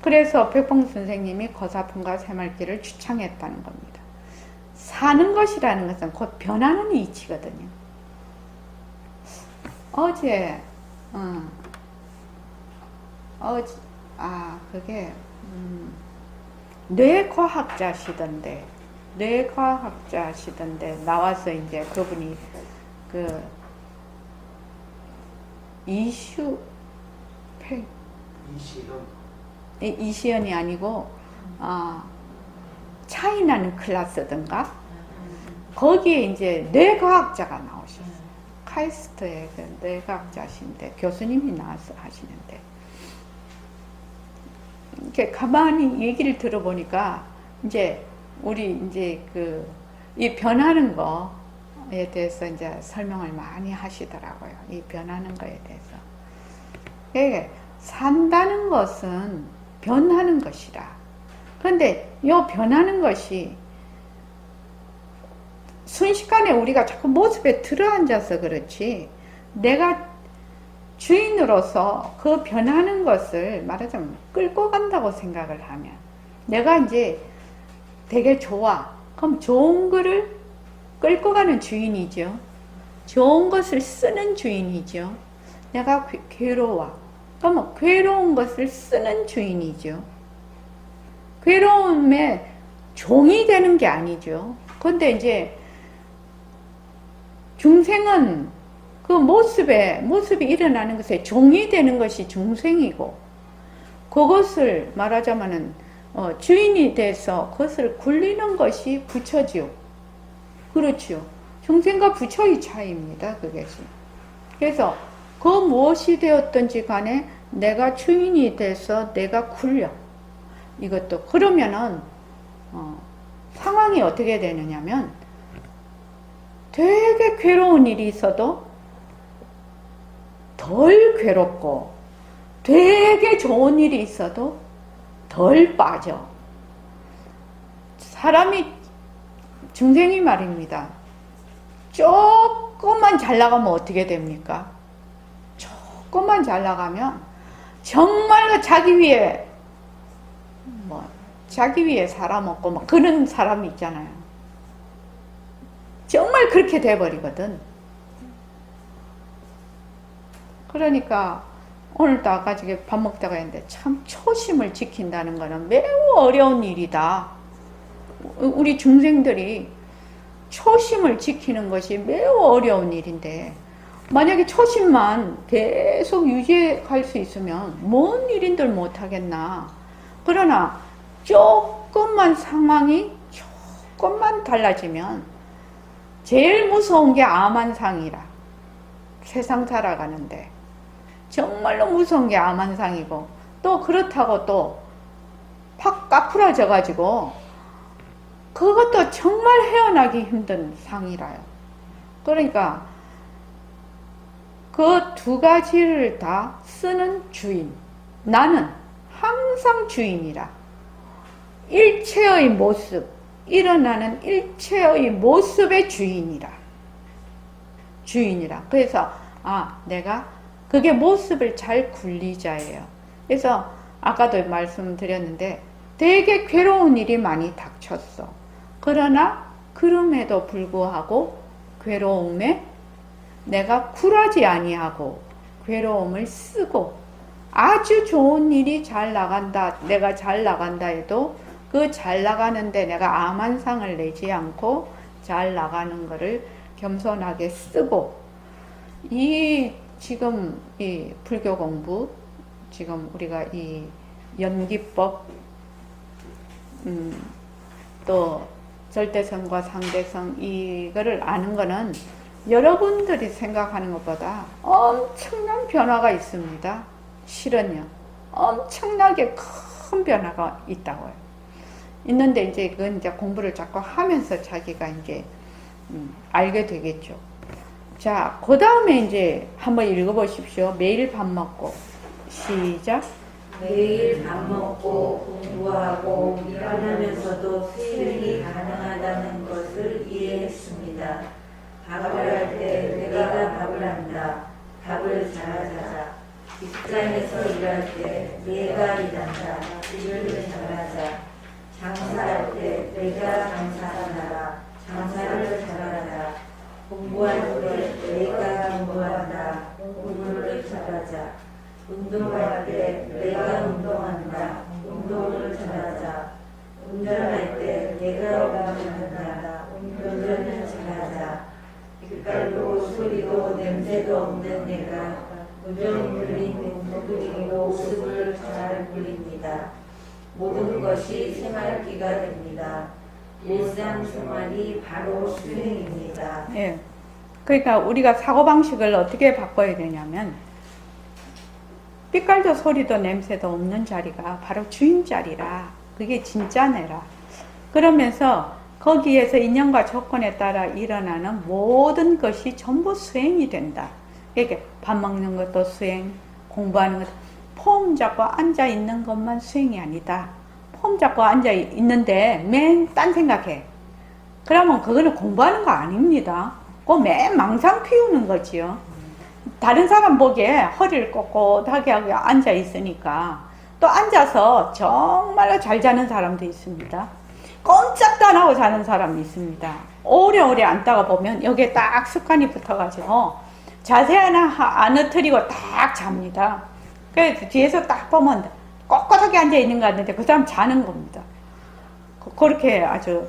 그래서 백봉 선생님이 거사품과 새말귀를 주창했다는 겁니다. 사는 것이라는 것은 곧 변하는 이치거든요. 그게 뇌과학자시던데 나와서 이제 그분이 이시연이 아니고 차이나는 클래스든가 거기에 이제 뇌과학자가 나오셨어요. 카이스트의 뇌과학자신데 교수님이 나와서 하시는데 이렇게 가만히 얘기를 들어보니까 이제 우리 이제 이 변하는 거에 대해서 이제 설명을 많이 하시더라고요. 이 변하는 거에 대해서. 그러니까 산다는 것은 변하는 것이라. 그런데 이 변하는 것이 순식간에 우리가 자꾸 모습에 들어앉아서 그렇지, 내가 주인으로서 그 변하는 것을 말하자면 끌고 간다고 생각을 하면 내가 이제 되게 좋아. 그럼 좋은 거를 끌고 가는 주인이죠. 좋은 것을 쓰는 주인이죠. 내가 괴로워. 그럼 괴로운 것을 쓰는 주인이죠. 괴로움에 종이 되는 게 아니죠. 근데 이제 중생은 그 모습이 일어나는 것에 종이 되는 것이 중생이고 그것을 말하자면은 주인이 돼서 그것을 굴리는 것이 부처지요. 그렇지요. 중생과 부처의 차이입니다. 그것이. 그래서 그 무엇이 되었든지 간에 내가 주인이 돼서 내가 굴려. 이것도 그러면은 상황이 어떻게 되느냐면 되게 괴로운 일이 있어도 덜 괴롭고 되게 좋은 일이 있어도 덜 빠져. 사람이 중생이 말입니다. 조금만 잘 나가면 어떻게 됩니까? 조금만 잘 나가면 정말로 자기 위에 살아먹고 막 그런 사람이 있잖아요. 정말 그렇게 돼버리거든. 그러니까 오늘도 아까 저기 밥 먹다가 했는데 참 초심을 지킨다는 거는 매우 어려운 일이다. 우리 중생들이 초심을 지키는 것이 매우 어려운 일인데 만약에 초심만 계속 유지해 갈 수 있으면 뭔 일인들 못하겠나. 그러나 조금만 상황이 조금만 달라지면 제일 무서운 게 암환상이라. 세상 살아가는데 정말로 무서운 게 암환상이고 또 그렇다고 또 팍 까풀어져 가지고 그것도 정말 헤어나기 힘든 상이라요. 그러니까 그 두 가지를 다 쓰는 주인. 나는 항상 주인이라. 일체의 모습, 일어나는 일체의 모습의 주인이라. 주인이라. 그래서 내가 그게 모습을 잘 굴리자예요. 그래서 아까도 말씀드렸는데 되게 괴로운 일이 많이 닥쳤어. 그러나 그럼에도 불구하고 괴로움에 내가 굴하지 아니하고 괴로움을 쓰고 아주 좋은 일이 잘 나간다. 내가 잘 나간다 해도 그 잘 나가는데 내가 암환상을 내지 않고 잘 나가는 거를 겸손하게 쓰고 지금 이 불교 공부 지금 우리가 이 연기법 또 절대성과 상대성 이거를 아는 거는 여러분들이 생각하는 것보다 엄청난 변화가 있습니다. 실은요. 엄청나게 큰 변화가 있다고요. 있는데 이제 그건 이제 공부를 자꾸 하면서 자기가 이제 알게 되겠죠. 자, 그 다음에 이제 한번 읽어보십시오. 매일 밥 먹고 시작. 매일 밥 먹고 공부하고 일어나면서도 수행이 가능하다는 것을 이해했습니다. 밥을 할 때 내가 밥을 한다. 밥을 잘하자. 직장에서 일할 때 내가 일한다. 일을 잘하자. 장사할 때 내가 장사하라. 장사를 잘하자. 공부할 때 내가 공부한다. 공부를 잘하자. 운동할 때 내가 운동한다. 운동을 잘하자. 운전할 때 내가 운전한다. 운전을 잘하자. 빛깔도 소리도 냄새도 없는 내가 무정 부린 모습을 잘 부립니다. 모든 것이 생활기가 됩니다. 일상생활이 바로 수행입니다. 예. 그러니까 우리가 사고방식을 어떻게 바꿔야 되냐면 빛깔도 소리도 냄새도 없는 자리가 바로 주인 자리라. 그게 진짜네라. 그러면서 거기에서 인연과 조건에 따라 일어나는 모든 것이 전부 수행이 된다. 그러니까 밥 먹는 것도 수행, 공부하는 것도 폼 잡고 앉아 있는 것만 수행이 아니다. 폼 잡고 앉아 있는데 맨 딴 생각해. 그러면 그거는 공부하는 거 아닙니다. 그거 맨 망상 피우는 거지요. 다른 사람 보기에 허리를 꼿꼿하게 하고 앉아 있으니까 또 앉아서 정말로 잘 자는 사람도 있습니다. 꼼짝도 안 하고 자는 사람이 있습니다. 오래오래 앉다가 보면 여기에 딱 습관이 붙어가지고 자세 하나 안 흐트리고 딱 잡니다. 그래서 뒤에서 딱 보면 꼿꼿하게 앉아 있는 것 같은데 그 사람 자는 겁니다. 그렇게 아주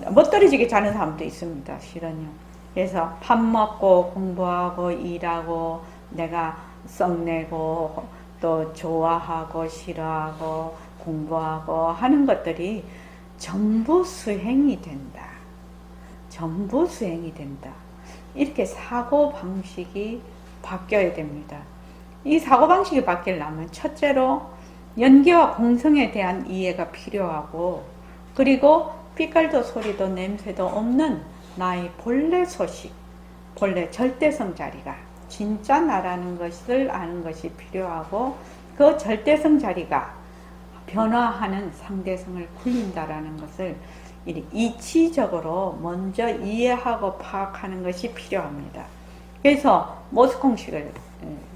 멋들어지게 자는 사람도 있습니다. 실은요. 그래서 밥 먹고 공부하고 일하고 내가 썩내고 또 좋아하고 싫어하고 공부하고 하는 것들이 전부 수행이 된다. 전부 수행이 된다. 이렇게 사고방식이 바뀌어야 됩니다. 이 사고방식이 바뀌려면 첫째로 연기와 공성에 대한 이해가 필요하고, 그리고 빛깔도 소리도 냄새도 없는 나의 본래 소식, 본래 절대성 자리가 진짜 나라는 것을 아는 것이 필요하고, 그 절대성 자리가 변화하는 상대성을 굴린다라는 것을 이치적으로 먼저 이해하고 파악하는 것이 필요합니다. 그래서 모스공식을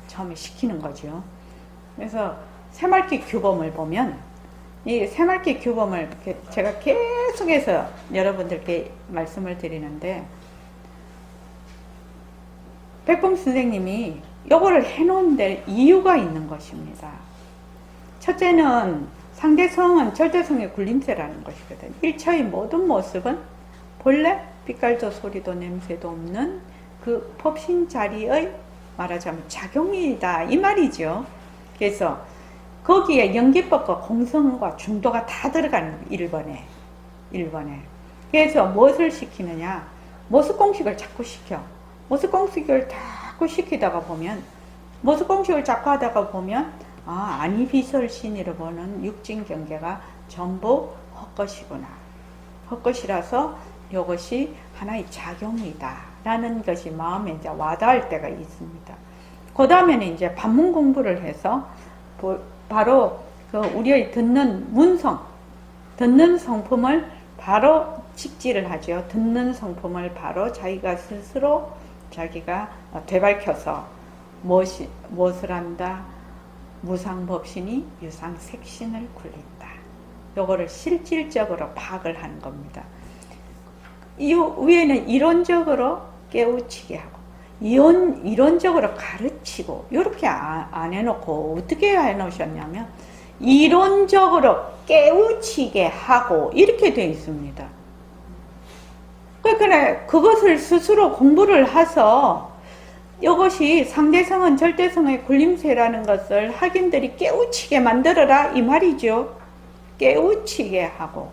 처음에 시키는 거죠. 그래서 새말기 규범을 보면, 이 새말기 규범을 제가 계속해서 여러분들께 말씀을 드리는데, 백범 선생님이 요거를 해놓은 데 이유가 있는 것입니다. 첫째는 상대성은 절대성의 굴림체라는 것이거든. 일체의 모든 모습은 본래 빛깔도 소리도 냄새도 없는 그 법신 자리의 말하자면 작용이다, 이 말이죠. 그래서 거기에 연기법과 공성과 중도가 다 들어가는 1번에. 그래서 무엇을 시키느냐? 모습공식을 자꾸 시켜. 모습공식을 자꾸 시키다가 보면, 모습공식을 자꾸 하다가 보면, 아니비설신이로 보는 육진경계가 전부 헛것이구나. 헛것이라서 이것이 하나의 작용이다 라는 것이 마음에 이제 와닿을 때가 있습니다. 그 다음에는 이제 반문 공부를 해서 바로 그 우리의 듣는 문성, 듣는 성품을 바로 직지를 하죠. 듣는 성품을 바로 자기가 스스로 자기가 되밟혀서 무엇을 한다? 무상법신이 유상색신을 굴린다. 요거를 실질적으로 파악을 하는 겁니다. 이 위에는 이론적으로 깨우치게 하고, 이론적으로 가르치고, 이렇게 안 해놓고 어떻게 해놓으셨냐면, 이론적으로 깨우치게 하고, 이렇게 되어 있습니다. 그러니까 그것을 스스로 공부를 해서 이것이 상대성은 절대성의 굴림체라는 것을 학인들이 깨우치게 만들어라, 이 말이죠. 깨우치게 하고,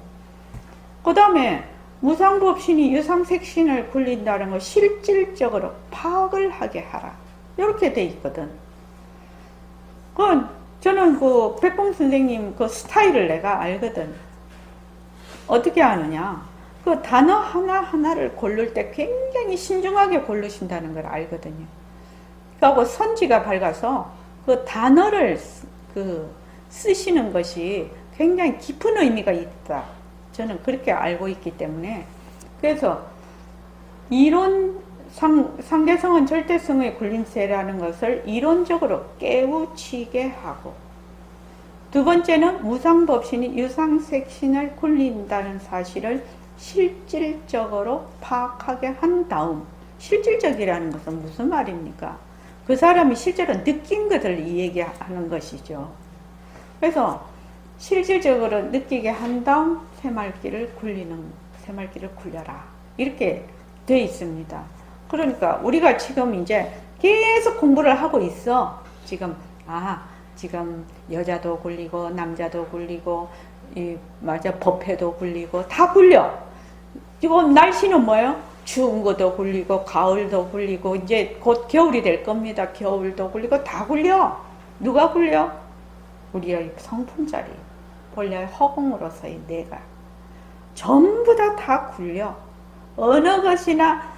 그 다음에 무상법신이 유상색신을 굴린다는 걸 실질적으로 파악을 하게 하라, 이렇게 돼 있거든. 저는 그 백봉 선생님 그 스타일을 내가 알거든. 어떻게 하느냐? 그 단어 하나하나를 고를 때 굉장히 신중하게 고르신다는 걸 알거든요. 그리고 선지가 밝아서 그 단어를 쓰시는 것이 굉장히 깊은 의미가 있다. 저는 그렇게 알고 있기 때문에. 그래서 상대성은 절대성의 굴림체라는 것을 이론적으로 깨우치게 하고, 두 번째는 무상법신이 유상색신을 굴린다는 사실을 실질적으로 파악하게 한 다음, 실질적이라는 것은 무슨 말입니까? 그 사람이 실제로 느낀 것을 이 얘기하는 것이죠. 그래서 실질적으로 느끼게 한 다음 새말기를 굴려라, 이렇게 되어 있습니다. 그러니까 우리가 지금 이제 계속 공부를 하고 있어. 지금 여자도 굴리고 남자도 굴리고 법회도 굴리고 다 굴려. 지금 날씨는 뭐예요? 추운 것도 굴리고 가을도 굴리고 이제 곧 겨울이 될 겁니다. 겨울도 굴리고 다 굴려. 누가 굴려? 우리의 성품자리, 본래 허공으로서의 내가 전부 다 굴려. 어느 것이나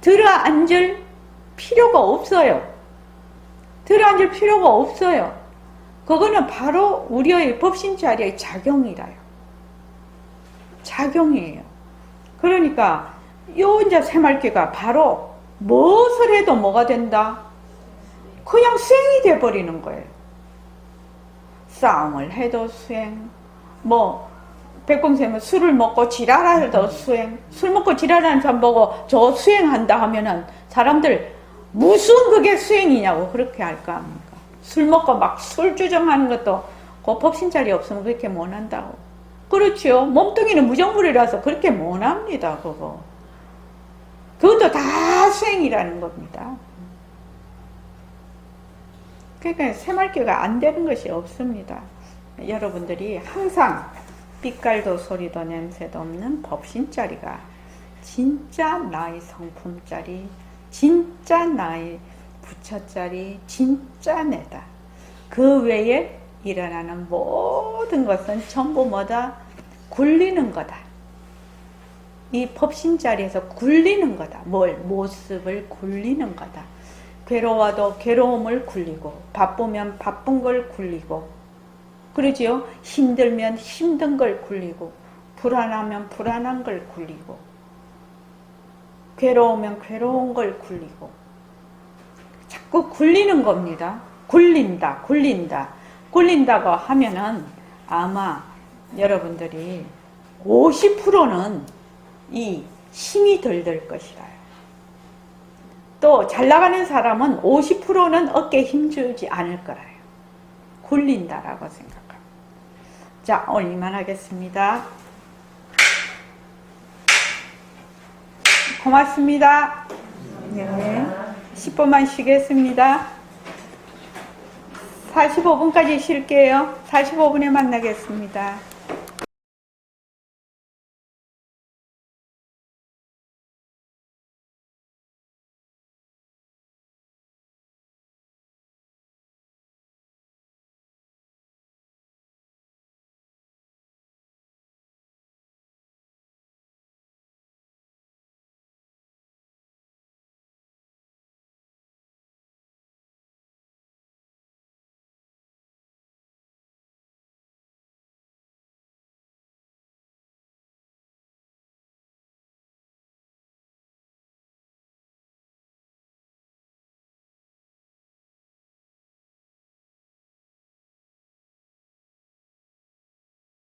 들어앉을 필요가 없어요. 들어앉을 필요가 없어요. 그거는 바로 우리의 법신자리의 작용이라요. 작용이에요. 그러니까 요 이제 새말기가 바로 무엇을 해도 뭐가 된다? 그냥 수행이 돼버리는 거예요. 싸움을 해도 수행, 백공쌤은 술을 먹고 지랄해도 수행, 술 먹고 지랄하는 사람 보고 저 수행한다 하면은 사람들 무슨 그게 수행이냐고 그렇게 할까 합니까? 술 먹고 막 술주정하는 것도 그 법신자리 없으면 그렇게 못한다고. 그렇죠. 몸뚱이는 무정불이라서 그렇게 못합니다. 그것도 다 수행이라는 겁니다. 그러니까 새말기가 안 되는 것이 없습니다. 여러분들이 항상 빛깔도 소리도 냄새도 없는 법신자리가 진짜 나의 성품자리, 진짜 나의 부처자리, 진짜 내다. 그 외에 일어나는 모든 것은 전부 뭐다? 굴리는 거다. 이 법신자리에서 굴리는 거다. 뭘? 모습을 굴리는 거다. 괴로워도 괴로움을 굴리고, 바쁘면 바쁜 걸 굴리고, 그러지요? 힘들면 힘든 걸 굴리고, 불안하면 불안한 걸 굴리고, 괴로우면 괴로운 걸 굴리고, 자꾸 굴리는 겁니다. 굴린다, 굴린다. 굴린다고 하면은 아마 여러분들이 50%는 이 힘이 덜 들 것이라요. 또 잘 나가는 사람은 50%는 어깨에 힘주지 않을 거라요. 굴린다라고 생각합니다. 자, 오늘 이만하겠습니다. 고맙습니다. 네. 10분만 쉬겠습니다. 45분까지 쉴게요. 45분에 만나겠습니다.